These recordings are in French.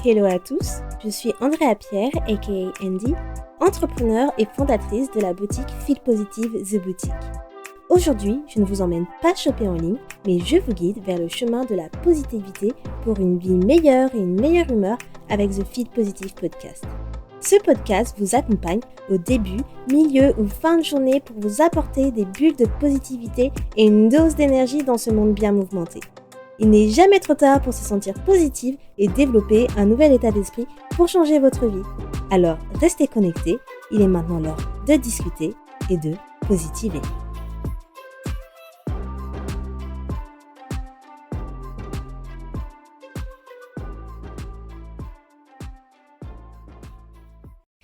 Hello à tous, je suis Andrea Pierre, aka Andy, entrepreneur et fondatrice de la boutique Feel Positive The Boutique. Aujourd'hui, je ne vous emmène pas shopper en ligne, mais je vous guide vers le chemin de la positivité pour une vie meilleure et une meilleure humeur avec The Feel Positive Podcast. Ce podcast vous accompagne au début, milieu ou fin de journée pour vous apporter des bulles de positivité et une dose d'énergie dans ce monde bien mouvementé. Il n'est jamais trop tard pour se sentir positive et développer un nouvel état d'esprit pour changer votre vie. Alors, restez connectés, il est maintenant l'heure de discuter et de positiver.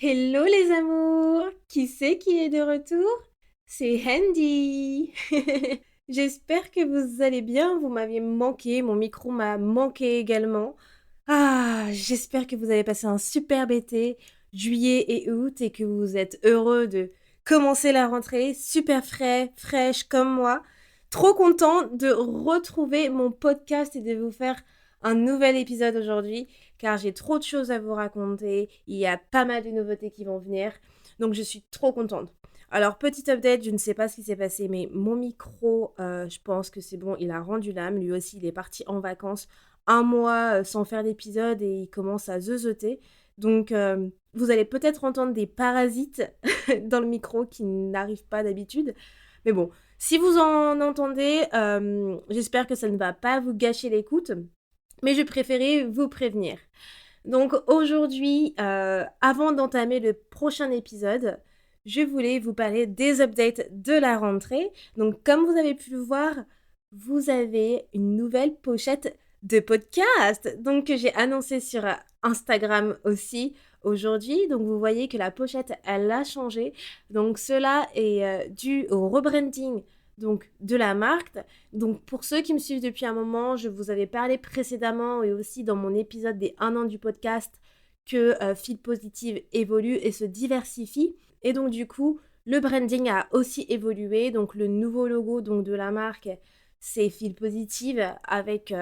Hello les amours! Qui c'est qui est de retour? C'est Handy! J'espère que vous allez bien, vous m'aviez manqué, mon micro m'a manqué également. J'espère que vous avez passé un superbe été, juillet et août, et que vous êtes heureux de commencer la rentrée, super frais, fraîche comme moi. Trop content de retrouver mon podcast et de vous faire un nouvel épisode aujourd'hui, car j'ai trop de choses à vous raconter, il y a pas mal de nouveautés qui vont venir, donc je suis trop contente. Alors, petit update, je ne sais pas ce qui s'est passé, mais mon micro, je pense que c'est bon, il a rendu l'âme. Lui aussi, il est parti en vacances un mois sans faire d'épisode et il commence à zeuzoter. Donc, vous allez peut-être entendre des parasites dans le micro qui n'arrivent pas d'habitude. Mais bon, si vous en entendez, j'espère que ça ne va pas vous gâcher l'écoute. Mais je préférais vous prévenir. Donc, aujourd'hui, avant d'entamer le prochain épisode, je voulais vous parler des updates de la rentrée. Donc, comme vous avez pu le voir, vous avez une nouvelle pochette de podcast. Donc, que j'ai annoncé sur Instagram aussi aujourd'hui. Donc, vous voyez que la pochette, elle a changé. Donc, cela est dû au rebranding donc, de la marque. Donc, pour ceux qui me suivent depuis un moment, je vous avais parlé précédemment et aussi dans mon épisode des 1 an du podcast que Feel Positive évolue et se diversifie. Et donc du coup, le branding a aussi évolué. Donc le nouveau logo donc, de la marque, c'est Feel Positive avec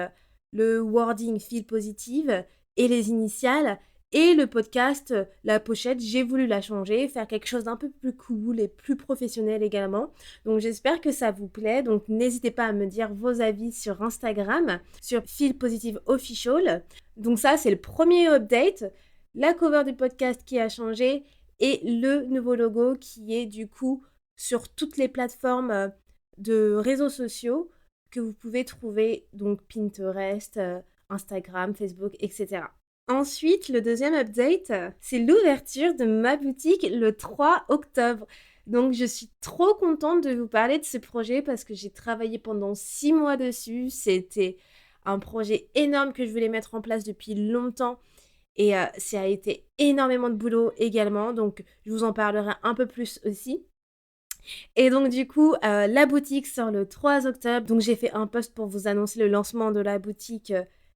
le wording Feel Positive et les initiales. Et le podcast, la pochette, j'ai voulu la changer, faire quelque chose d'un peu plus cool et plus professionnel également. Donc j'espère que ça vous plaît. Donc n'hésitez pas à me dire vos avis sur Instagram, sur Feel Positive Official. Donc ça, c'est le premier update. La cover du podcast qui a changé et le nouveau logo qui est du coup sur toutes les plateformes de réseaux sociaux que vous pouvez trouver, donc Pinterest, Instagram, Facebook, etc. Ensuite, le deuxième update, c'est l'ouverture de ma boutique le 3 octobre. Donc, je suis trop contente de vous parler de ce projet parce que j'ai travaillé pendant 6 mois dessus. C'était un projet énorme que je voulais mettre en place depuis longtemps. Et ça a été énormément de boulot également, donc je vous en parlerai un peu plus aussi. Et donc du coup, la boutique sort le 3 octobre, donc j'ai fait un post pour vous annoncer le lancement de la boutique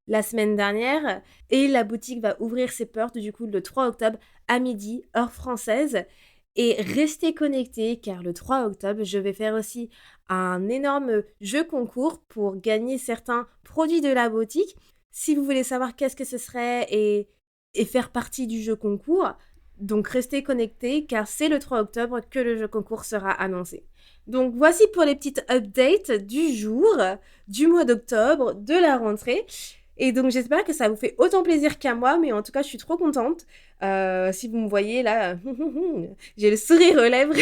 la semaine dernière. Et la boutique va ouvrir ses portes du coup le 3 octobre à midi, heure française. Et restez connectés car le 3 octobre, je vais faire aussi un énorme jeu concours pour gagner certains produits de la boutique. Si vous voulez savoir qu'est-ce que ce serait et faire partie du jeu concours. Donc restez connectés car c'est le 3 octobre que le jeu concours sera annoncé. Donc voici pour les petites updates du jour, du mois d'octobre, de la rentrée. Et donc j'espère que ça vous fait autant plaisir qu'à moi, mais en tout cas je suis trop contente. Si vous me voyez là, j'ai le sourire aux lèvres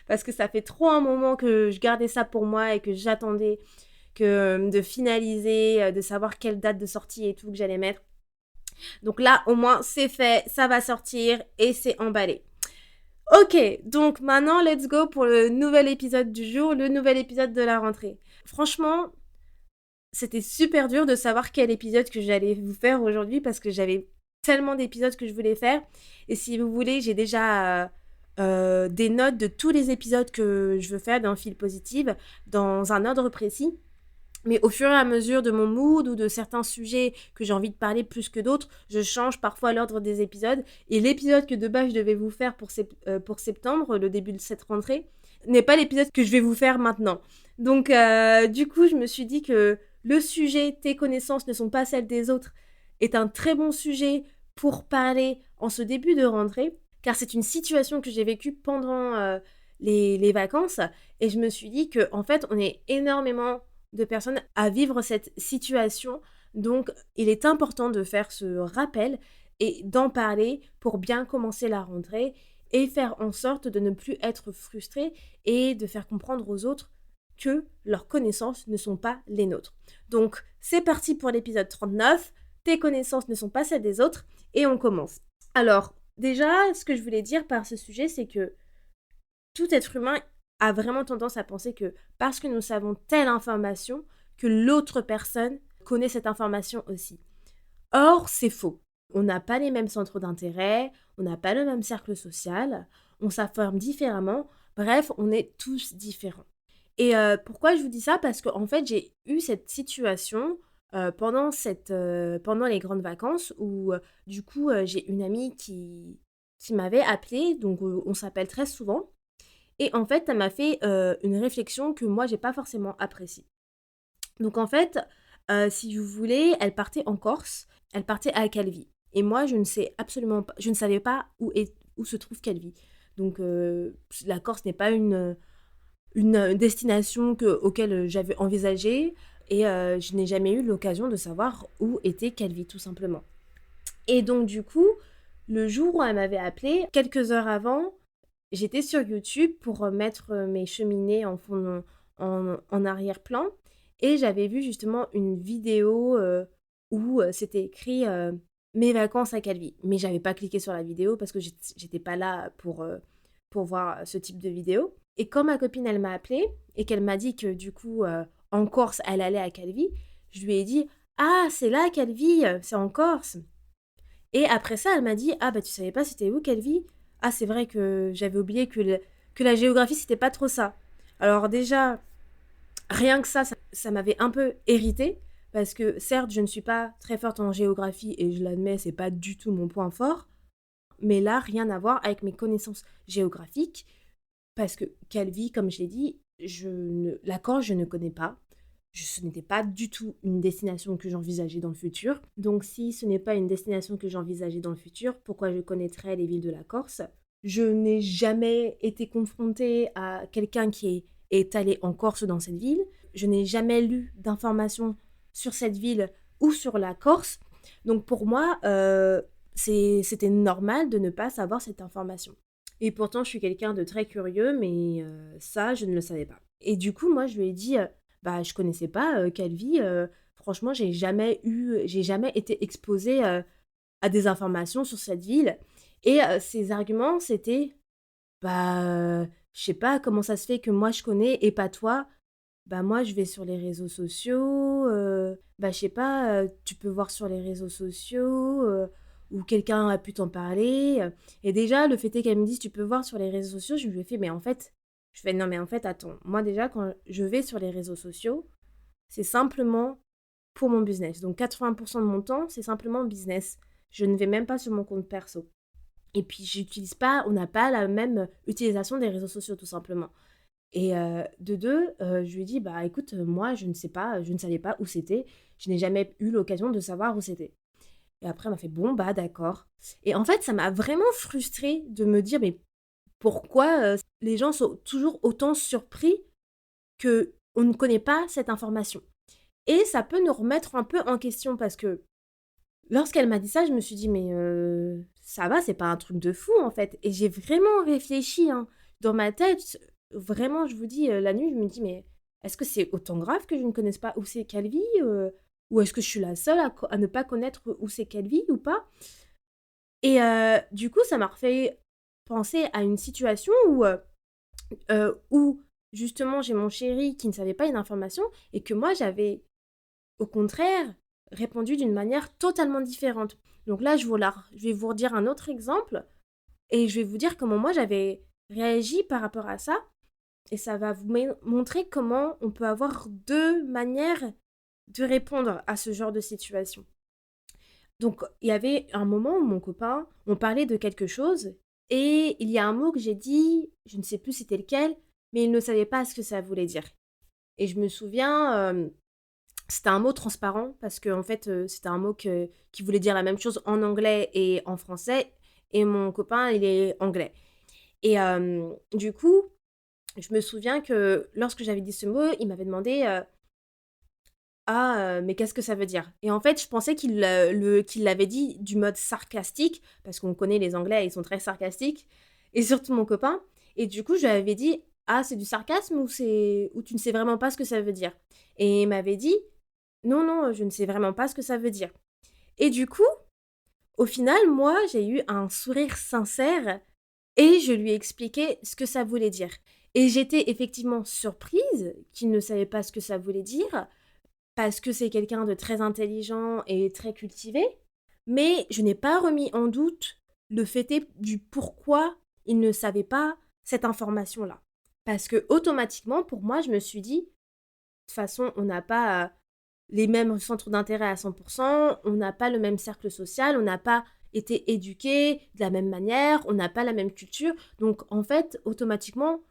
parce que ça fait trop un moment que je gardais ça pour moi et que j'attendais de finaliser, de savoir quelle date de sortie et tout que j'allais mettre. Donc là, au moins, c'est fait, ça va sortir et c'est emballé. Ok, donc maintenant, let's go pour le nouvel épisode du jour, le nouvel épisode de la rentrée. Franchement, c'était super dur de savoir quel épisode que j'allais vous faire aujourd'hui parce que j'avais tellement d'épisodes que je voulais faire. Et si vous voulez, j'ai déjà des notes de tous les épisodes que je veux faire dans Feel Positive dans un ordre précis. Mais au fur et à mesure de mon mood ou de certains sujets que j'ai envie de parler plus que d'autres, je change parfois l'ordre des épisodes. Et l'épisode que de base je devais vous faire pour septembre, le début de cette rentrée, n'est pas l'épisode que je vais vous faire maintenant. Donc du coup, je me suis dit que le sujet, tes connaissances ne sont pas celles des autres est un très bon sujet pour parler en ce début de rentrée, car c'est une situation que j'ai vécue pendant les vacances, et je me suis dit que en fait, on est énormément de personnes à vivre cette situation, donc il est important de faire ce rappel et d'en parler pour bien commencer la rentrée et faire en sorte de ne plus être frustré et de faire comprendre aux autres que leurs connaissances ne sont pas les nôtres. Donc, c'est parti pour l'épisode 39. Tes connaissances ne sont pas celles des autres et on commence. Alors, déjà, ce que je voulais dire par ce sujet, c'est que tout être humain a vraiment tendance à penser que parce que nous savons telle information, que l'autre personne connaît cette information aussi. Or, c'est faux. On n'a pas les mêmes centres d'intérêt, on n'a pas le même cercle social, on s'informe différemment, bref, on est tous différents. Et pourquoi je vous dis ça? Parce qu'en fait, j'ai eu cette situation pendant les grandes vacances où, du coup, j'ai une amie qui m'avait appelée, donc on s'appelle très souvent. Et en fait, elle m'a fait une réflexion que moi, j'ai pas forcément appréciée. Donc en fait, si vous voulez, elle partait en Corse, elle partait à Calvi. Et moi, je ne savais pas où se trouve Calvi. Donc la Corse n'est pas une destination auquel j'avais envisagé et je n'ai jamais eu l'occasion de savoir où était Calvi, tout simplement. Et donc du coup, le jour où elle m'avait appelé, quelques heures avant, j'étais sur YouTube pour mettre mes cheminées en arrière-plan et j'avais vu justement une vidéo où c'était écrit mes vacances à Calvi. Mais j'avais pas cliqué sur la vidéo parce que j'étais pas là pour voir ce type de vidéo. Et quand ma copine elle m'a appelée et qu'elle m'a dit que du coup en Corse elle allait à Calvi, je lui ai dit ah c'est là Calvi, c'est en Corse. Et après ça, elle m'a dit ah bah tu savais pas c'était où Calvi? Ah c'est vrai que j'avais oublié que la géographie c'était pas trop ça. Alors déjà, rien que ça m'avait un peu irritée parce que certes je ne suis pas très forte en géographie et je l'admets, c'est pas du tout mon point fort. Mais là, rien à voir avec mes connaissances géographiques parce que Calvi, comme je l'ai dit, la Corse je ne connais pas. Ce n'était pas du tout une destination que j'envisageais dans le futur. Donc si ce n'est pas une destination que j'envisageais dans le futur, pourquoi je connaîtrais les villes de la Corse? Je n'ai jamais été confrontée à quelqu'un qui est allé en Corse dans cette ville. Je n'ai jamais lu d'informations sur cette ville ou sur la Corse. Donc pour moi, c'était normal de ne pas savoir cette information. Et pourtant, je suis quelqu'un de très curieux, mais ça, je ne le savais pas. Et du coup, moi, je lui ai dit, bah, je connaissais pas Calvi. Franchement, j'ai jamais été exposée à des informations sur cette ville. Et ses arguments, c'était, bah, je sais pas comment ça se fait que moi je connais et pas toi. Bah moi, je vais sur les réseaux sociaux. Bah je sais pas, tu peux voir sur les réseaux sociaux où quelqu'un a pu t'en parler. Et déjà, le fait est qu'elle me dise, tu peux voir sur les réseaux sociaux, je lui ai fait, mais en fait, je fais, non mais en fait, attends, moi déjà, quand je vais sur les réseaux sociaux, c'est simplement pour mon business. Donc 80% de mon temps, c'est simplement business. Je ne vais même pas sur mon compte perso. Et puis on n'a pas la même utilisation des réseaux sociaux tout simplement. Et de deux, je lui ai dit, bah écoute, moi je ne sais pas, je ne savais pas où c'était, je n'ai jamais eu l'occasion de savoir où c'était. Et après, elle m'a fait, bon, bah d'accord. Et en fait, ça m'a vraiment frustrée de me dire, mais pourquoi les gens sont toujours autant surpris que on ne connaît pas cette information. Et ça peut nous remettre un peu en question parce que lorsqu'elle m'a dit ça, je me suis dit, mais ça va, c'est pas un truc de fou en fait. Et j'ai vraiment réfléchi hein, dans ma tête. Vraiment, je vous dis, la nuit, je me dis, mais est-ce que c'est autant grave que je ne connaisse pas où c'est Calvi ou est-ce que je suis la seule à ne pas connaître où c'est Calvi ou pas? Et du coup, ça m'a refait penser à une situation où justement j'ai mon chéri qui ne savait pas une information et que moi j'avais au contraire répondu d'une manière totalement différente. Donc là, je vais vous redire un autre exemple et je vais vous dire comment moi j'avais réagi par rapport à ça. Et ça va vous montrer comment on peut avoir deux manières de répondre à ce genre de situation. Donc, il y avait un moment où mon copain, on parlait de quelque chose et il y a un mot que j'ai dit, je ne sais plus c'était lequel, mais il ne savait pas ce que ça voulait dire. Et je me souviens, C'était un mot transparent parce que en fait, c'était un mot qui voulait dire la même chose en anglais et en français et mon copain, il est anglais et du coup, je me souviens que lorsque j'avais dit ce mot, il m'avait demandé, «Ah, mais qu'est-ce que ça veut dire?» Et en fait, je pensais qu'il l'avait dit du mode sarcastique parce qu'on connaît les Anglais, ils sont très sarcastiques et surtout mon copain et du coup, je lui avais dit: «Ah, c'est du sarcasme ou tu ne sais vraiment pas ce que ça veut dire?» Et il m'avait dit: «Non, non, je ne sais vraiment pas ce que ça veut dire». Et du coup, au final, moi, j'ai eu un sourire sincère et je lui ai expliqué ce que ça voulait dire. Et j'étais effectivement surprise qu'il ne savait pas ce que ça voulait dire, parce que c'est quelqu'un de très intelligent et très cultivé, mais je n'ai pas remis en doute le fait du pourquoi il ne savait pas cette information-là. Parce que automatiquement, pour moi, je me suis dit, de toute façon, on n'a pas les mêmes centres d'intérêt à 100%, on n'a pas le même cercle social, on n'a pas été éduqués de la même manière, on n'a pas la même culture. Donc, en fait, automatiquement,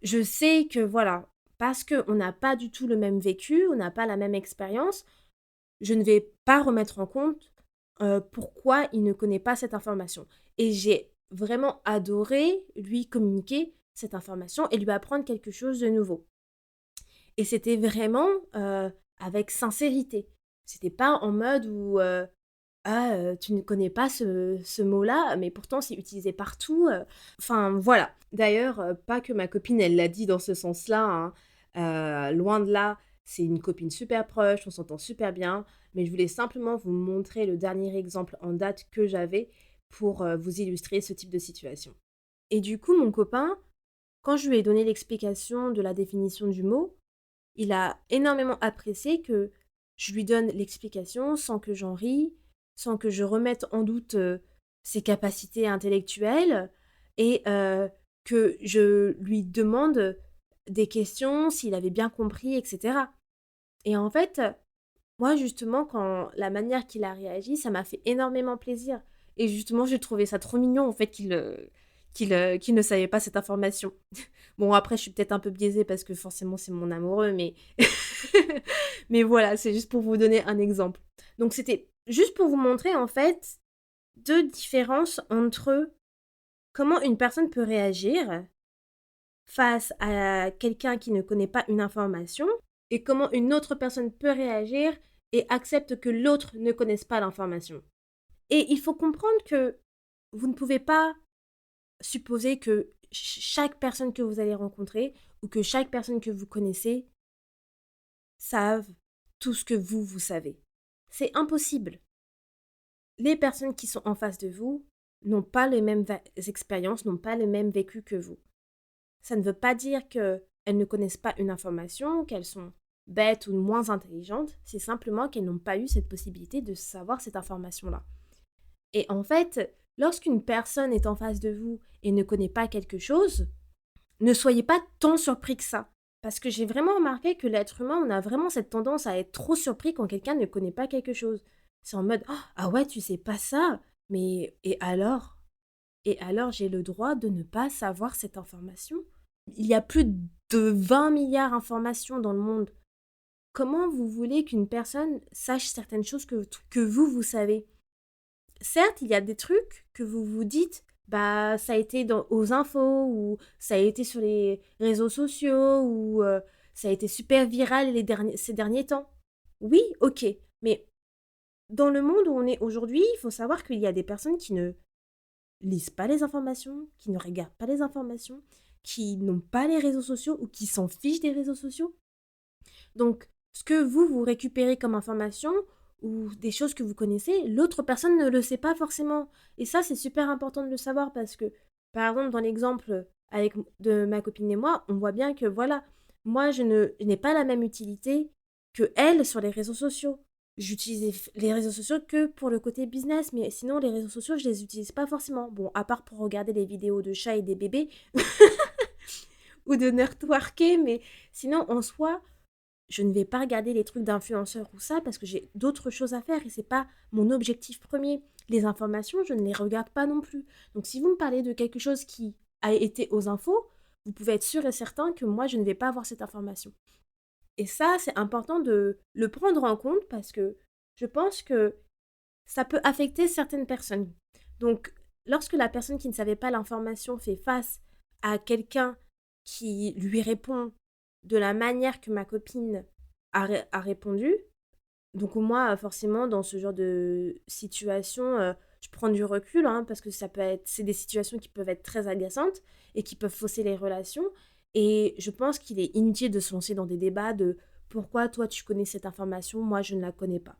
je sais que voilà, parce qu'on n'a pas du tout le même vécu, on n'a pas la même expérience, je ne vais pas remettre en compte pourquoi il ne connaît pas cette information. Et j'ai vraiment adoré lui communiquer cette information et lui apprendre quelque chose de nouveau. Et c'était vraiment avec sincérité. C'était pas en mode où ah, tu ne connais pas ce mot-là, mais pourtant c'est utilisé partout. Enfin voilà. D'ailleurs, pas que ma copine elle l'a dit dans ce sens-là, hein, loin de là. C'est une copine super proche, on s'entend super bien, mais je voulais simplement vous montrer le dernier exemple en date que j'avais pour vous illustrer ce type de situation. Et du coup, mon copain, quand je lui ai donné l'explication de la définition du mot, il a énormément apprécié que je lui donne l'explication sans que j'en rie, sans que je remette en doute, ses capacités intellectuelles et que je lui demande des questions, s'il avait bien compris et cetera. Et en fait, moi justement quand la manière qu'il a réagi, ça m'a fait énormément plaisir et justement j'ai trouvé ça trop mignon en fait qu'il ne savait pas cette information. Bon, après, je suis peut-être un peu biaisée parce que forcément, c'est mon amoureux, mais mais voilà, c'est juste pour vous donner un exemple. Donc, c'était juste pour vous montrer, en fait, 2 différences entre comment une personne peut réagir face à quelqu'un qui ne connaît pas une information et comment une autre personne peut réagir et accepte que l'autre ne connaisse pas l'information. Et il faut comprendre que vous ne pouvez pas supposer que chaque personne que vous allez rencontrer ou que chaque personne que vous connaissez savent tout ce que vous savez. C'est impossible. Les personnes qui sont en face de vous n'ont pas les mêmes expériences, n'ont pas le même vécu que vous. Ça ne veut pas dire qu'elles ne connaissent pas une information, qu'elles sont bêtes ou moins intelligentes, c'est simplement qu'elles n'ont pas eu cette possibilité de savoir cette information-là. Et en fait, lorsqu'une personne est en face de vous et ne connaît pas quelque chose, ne soyez pas tant surpris que ça. Parce que j'ai vraiment remarqué que l'être humain, on a vraiment cette tendance à être trop surpris quand quelqu'un ne connaît pas quelque chose. C'est en mode «Oh, ah ouais, tu sais pas ça? Mais et alors? Et alors j'ai le droit de ne pas savoir cette information?» Il y a plus de 20 milliards d'informations dans le monde. Comment vous voulez qu'une personne sache certaines choses que vous savez? Certes, il y a des trucs que vous vous dites, bah, ça a été aux infos ou ça a été sur les réseaux sociaux ou ça a été super viral ces derniers temps. Oui, ok, mais dans le monde où on est aujourd'hui, il faut savoir qu'il y a des personnes qui ne lisent pas les informations, qui ne regardent pas les informations, qui n'ont pas les réseaux sociaux ou qui s'en fichent des réseaux sociaux. Donc, ce que vous récupérez comme information ou des choses que vous connaissez, l'autre personne ne le sait pas forcément. Et ça, c'est super important de le savoir parce que, par exemple, dans l'exemple de ma copine et moi, on voit bien que, voilà, moi, je n'ai pas la même utilité que elle sur les réseaux sociaux. J'utilise les réseaux sociaux que pour le côté business, mais sinon, les réseaux sociaux, je les utilise pas forcément. Bon, à part pour regarder les vidéos de chats et des bébés ou de networker, mais sinon, en soi, je ne vais pas regarder les trucs d'influenceurs ou ça parce que j'ai d'autres choses à faire et c'est pas mon objectif premier. Les informations, je ne les regarde pas non plus. Donc si vous me parlez de quelque chose qui a été aux infos, vous pouvez être sûr et certain que moi, je ne vais pas avoir cette information. Et ça, c'est important de le prendre en compte parce que je pense que ça peut affecter certaines personnes. Donc, lorsque la personne qui ne savait pas l'information fait face à quelqu'un qui lui répond de la manière que ma copine a répondu, donc moi, forcément, dans ce genre de situation, je prends du recul, hein, parce que c'est des situations qui peuvent être très agaçantes et qui peuvent fausser les relations. Et je pense qu'il est inutile de se lancer dans des débats de pourquoi toi tu connais cette information, moi je ne la connais pas.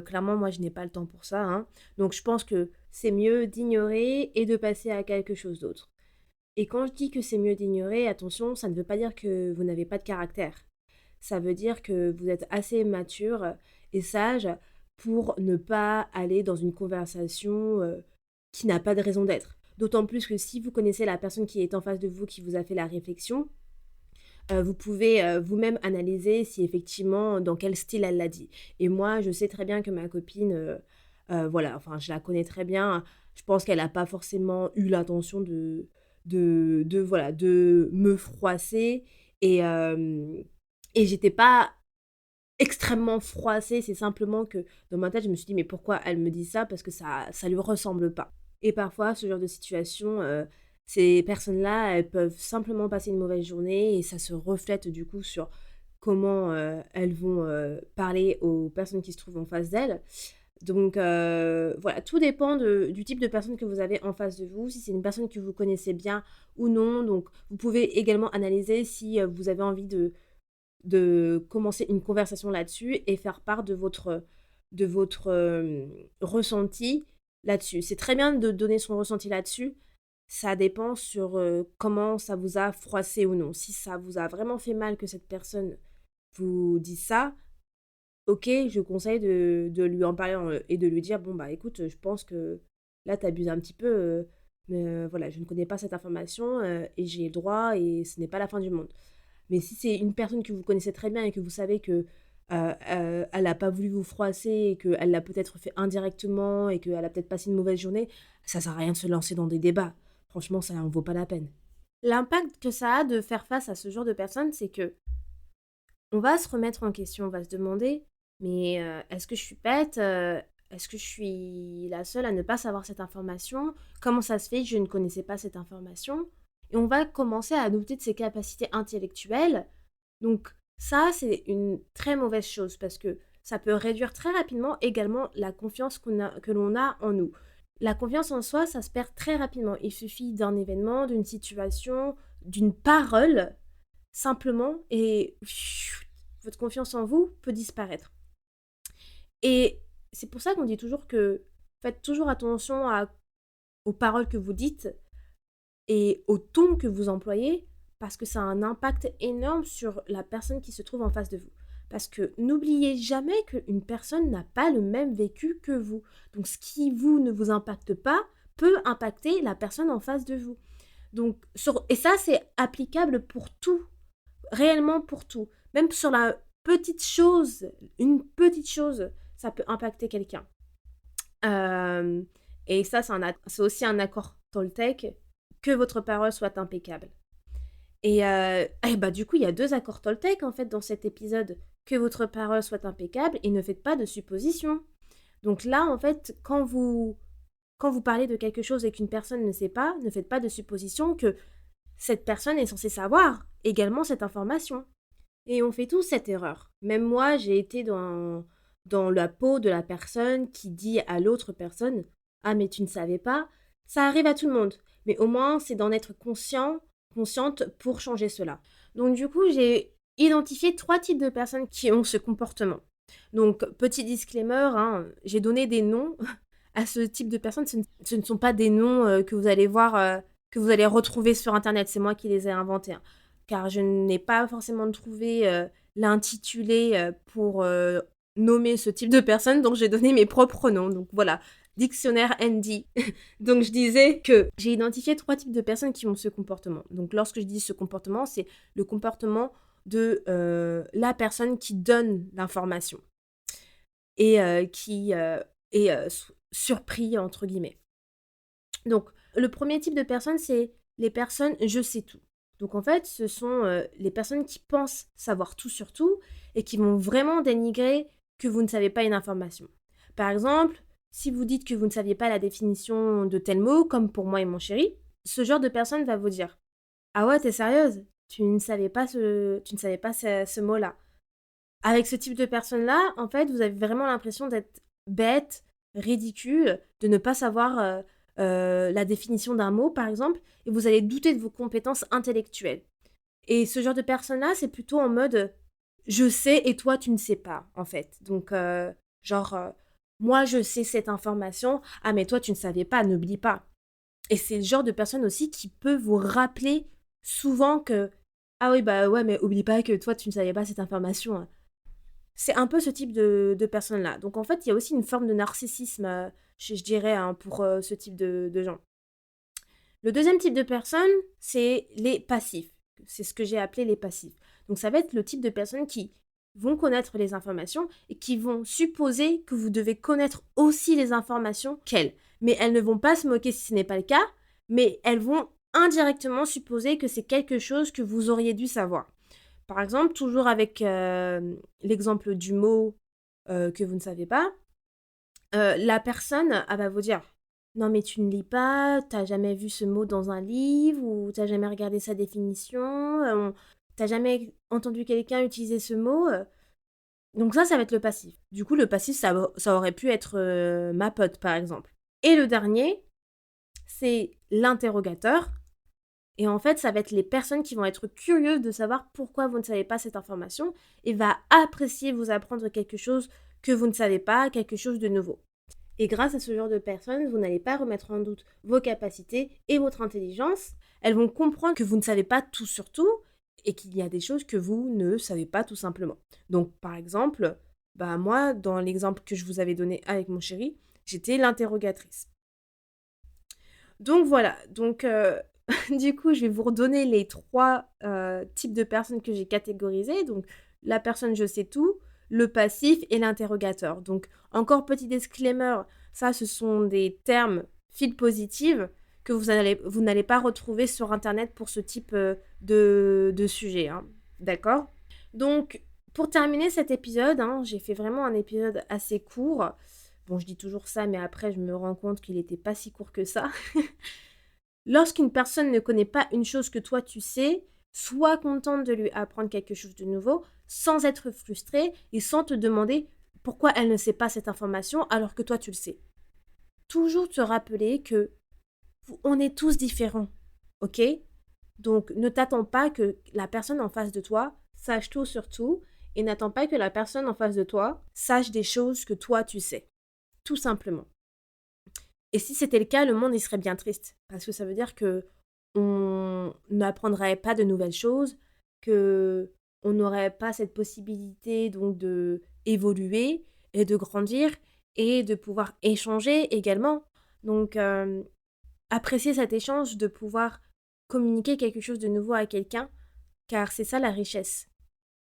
Clairement, moi je n'ai pas le temps pour ça, hein. Donc je pense que c'est mieux d'ignorer et de passer à quelque chose d'autre. Et quand je dis que c'est mieux d'ignorer, attention, ça ne veut pas dire que vous n'avez pas de caractère. Ça veut dire que vous êtes assez mature et sage pour ne pas aller dans une conversation qui n'a pas de raison d'être. D'autant plus que si vous connaissez la personne qui est en face de vous, qui vous a fait la réflexion, vous pouvez vous-même analyser si effectivement, dans quel style elle l'a dit. Et moi, je sais très bien que ma copine, voilà, enfin, je la connais très bien. Je pense qu'elle n'a pas forcément eu l'intention voilà, de me froisser. Et, et j'étais pas extrêmement froissée. C'est simplement que dans ma tête, je me suis dit, mais pourquoi elle me dit ça? Parce que ça lui ressemble pas. Et parfois, ce genre de situation, ces personnes-là, elles peuvent simplement passer une mauvaise journée et ça se reflète du coup sur comment elles vont parler aux personnes qui se trouvent en face d'elles. Donc voilà, tout dépend du type de personne que vous avez en face de vous, si c'est une personne que vous connaissez bien ou non. Donc vous pouvez également analyser si vous avez envie de commencer une conversation là-dessus et faire part de votre ressenti là-dessus. C'est très bien de donner son ressenti là-dessus. Ça dépend sur comment ça vous a froissé ou non. Si ça vous a vraiment fait mal que cette personne vous dise ça, ok, je conseille de lui en parler et de lui dire, bon bah écoute, je pense que là t'abuses un petit peu, mais voilà, je ne connais pas cette information et j'ai le droit et ce n'est pas la fin du monde. Mais si c'est une personne que vous connaissez très bien et que vous savez que elle n'a pas voulu vous froisser et qu'elle l'a peut-être fait indirectement et qu'elle a peut-être passé une mauvaise journée, ça sert à rien de se lancer dans des débats. Franchement, ça en vaut pas la peine. L'impact que ça a de faire face à ce genre de personnes, c'est que on va se remettre en question, on va se demander, mais est-ce que je suis bête? Est-ce que je suis la seule à ne pas savoir cette information? Comment ça se fait que je ne connaissais pas cette information? Et on va commencer à douter de ses capacités intellectuelles. Donc ça, c'est une très mauvaise chose parce que ça peut réduire très rapidement également la confiance que l'on a en nous. La confiance en soi, ça se perd très rapidement. Il suffit d'un événement, d'une situation, d'une parole simplement et votre confiance en vous peut disparaître. Et c'est pour ça qu'on dit toujours que faites toujours attention aux paroles que vous dites et au ton que vous employez parce que ça a un impact énorme sur la personne qui se trouve en face de vous. Parce que n'oubliez jamais qu'une personne n'a pas le même vécu que vous. Donc ce qui vous ne vous impacte pas peut impacter la personne en face de vous. Donc, et ça, c'est applicable pour tout, réellement pour tout. Même sur la petite chose, une petite chose, ça peut impacter quelqu'un. Euh, et ça, c'est aussi un accord Toltec, que votre parole soit impeccable. Et bah du coup, il y a 2 accords Toltec en fait dans cet épisode. Que votre parole soit impeccable et ne faites pas de suppositions. Donc là, en fait, quand vous parlez de quelque chose et qu'une personne ne sait pas, ne faites pas de suppositions que cette personne est censée savoir également cette information. Et on fait tous cette erreur. Même moi, j'ai été dans la peau de la personne qui dit à l'autre personne: Ah, mais tu ne savais pas. Ça arrive à tout le monde. Mais au moins, c'est d'en être consciente pour changer cela. Donc, du coup, j'ai identifié 3 types de personnes qui ont ce comportement. Donc, petit disclaimer, hein, j'ai donné des noms à ce type de personnes. Ce ne sont pas des noms que vous allez voir, que vous allez retrouver sur Internet. C'est moi qui les ai inventés, hein, car je n'ai pas forcément trouvé l'intitulé pour nommer ce type de personne, donc j'ai donné mes propres noms. Donc voilà, dictionnaire Andy. Donc je disais que j'ai identifié 3 types de personnes qui ont ce comportement. Donc lorsque je dis ce comportement, c'est le comportement de la personne qui donne l'information et qui est surpris, entre guillemets. Donc, le premier type de personne, c'est les personnes « je sais tout ». Donc en fait, ce sont les personnes qui pensent savoir tout sur tout et qui vont vraiment dénigrer que vous ne savez pas une information. Par exemple, si vous dites que vous ne saviez pas la définition de tel mot, comme pour moi et mon chéri, ce genre de personne va vous dire « Ah ouais, t'es sérieuse? Tu ne savais pas ce mot-là. » Avec ce type de personne-là, en fait, vous avez vraiment l'impression d'être bête, ridicule, de ne pas savoir la définition d'un mot, par exemple, et vous allez douter de vos compétences intellectuelles. Et ce genre de personne-là, c'est plutôt en mode je sais et toi, tu ne sais pas, en fait. Donc, moi, je sais cette information, ah, mais toi, tu ne savais pas, n'oublie pas. Et c'est le genre de personne aussi qui peut vous rappeler souvent que ah oui, bah ouais, mais oublie pas que toi, tu ne savais pas cette information, hein. C'est un peu ce type de personne-là. Donc en fait, il y a aussi une forme de narcissisme, je dirais, hein, pour ce type de gens. Le deuxième type de personnes, c'est les passifs. C'est ce que j'ai appelé les passifs. Donc ça va être le type de personnes qui vont connaître les informations et qui vont supposer que vous devez connaître aussi les informations qu'elles. Mais elles ne vont pas se moquer si ce n'est pas le cas, mais elles vont indirectement supposer que c'est quelque chose que vous auriez dû savoir. Par exemple, toujours avec l'exemple du mot que vous ne savez pas, la personne, elle va vous dire non, mais tu ne lis pas, t'as jamais vu ce mot dans un livre, ou t'as jamais regardé sa définition, t'as jamais entendu quelqu'un utiliser ce mot. Donc ça va être le passif. Du coup, le passif, ça aurait pu être ma pote, par exemple. Et le dernier, c'est l'interrogateur. Et en fait, ça va être les personnes qui vont être curieuses de savoir pourquoi vous ne savez pas cette information et va apprécier vous apprendre quelque chose que vous ne savez pas, quelque chose de nouveau. Et grâce à ce genre de personnes, vous n'allez pas remettre en doute vos capacités et votre intelligence. Elles vont comprendre que vous ne savez pas tout sur tout et qu'il y a des choses que vous ne savez pas tout simplement. Donc, par exemple, moi, dans l'exemple que je vous avais donné avec mon chéri, j'étais l'interrogatrice. Donc voilà, du coup, je vais vous redonner les 3 types de personnes que j'ai catégorisées. Donc, la personne je sais tout, le passif et l'interrogateur. Donc, encore petit disclaimer, ça, ce sont des termes fil positive que vous n'allez pas retrouver sur Internet pour ce type de sujet. Hein. D'accord ? Donc, pour terminer cet épisode, j'ai fait vraiment un épisode assez court. Bon, je dis toujours ça, mais après, je me rends compte qu'il n'était pas si court que ça. Lorsqu'une personne ne connaît pas une chose que toi tu sais, sois contente de lui apprendre quelque chose de nouveau sans être frustrée et sans te demander pourquoi elle ne sait pas cette information alors que toi tu le sais. Toujours te rappeler que on est tous différents, ok ? Donc ne t'attends pas que la personne en face de toi sache tout sur tout et n'attends pas que la personne en face de toi sache des choses que toi tu sais. Tout simplement. Et si c'était le cas, le monde il serait bien triste. Parce que ça veut dire qu'on n'apprendrait pas de nouvelles choses, qu'on n'aurait pas cette possibilité donc de évoluer et de grandir et de pouvoir échanger également. Donc, apprécier cet échange, de pouvoir communiquer quelque chose de nouveau à quelqu'un, car c'est ça la richesse.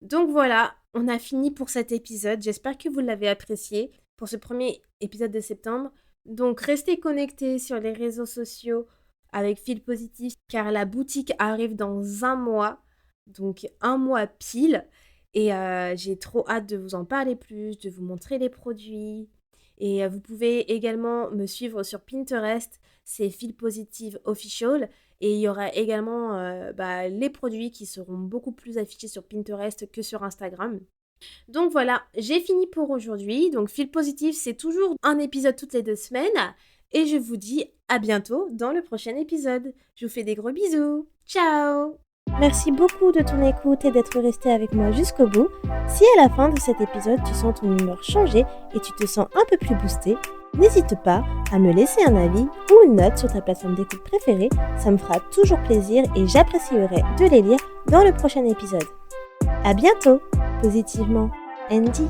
Donc voilà, on a fini pour cet épisode. J'espère que vous l'avez apprécié pour ce premier épisode de septembre. Donc, restez connectés sur les réseaux sociaux avec Fil Positif car la boutique arrive dans 1 mois, donc 1 mois pile. Et j'ai trop hâte de vous en parler plus, de vous montrer les produits. Et vous pouvez également me suivre sur Pinterest, c'est Fil Positive Official. Et il y aura également les produits qui seront beaucoup plus affichés sur Pinterest que sur Instagram. Donc voilà, j'ai fini pour aujourd'hui. Donc Fil Positif, c'est toujours un épisode toutes les 2 semaines. Et je vous dis à bientôt dans le prochain épisode. Je vous fais des gros bisous. Ciao! Merci beaucoup de ton écoute et d'être resté avec moi jusqu'au bout. Si à la fin de cet épisode, tu sens ton humeur changer et tu te sens un peu plus boosté, n'hésite pas à me laisser un avis ou une note sur ta plateforme d'écoute préférée. Ça me fera toujours plaisir et j'apprécierai de les lire dans le prochain épisode. À bientôt! Positivement, Andy.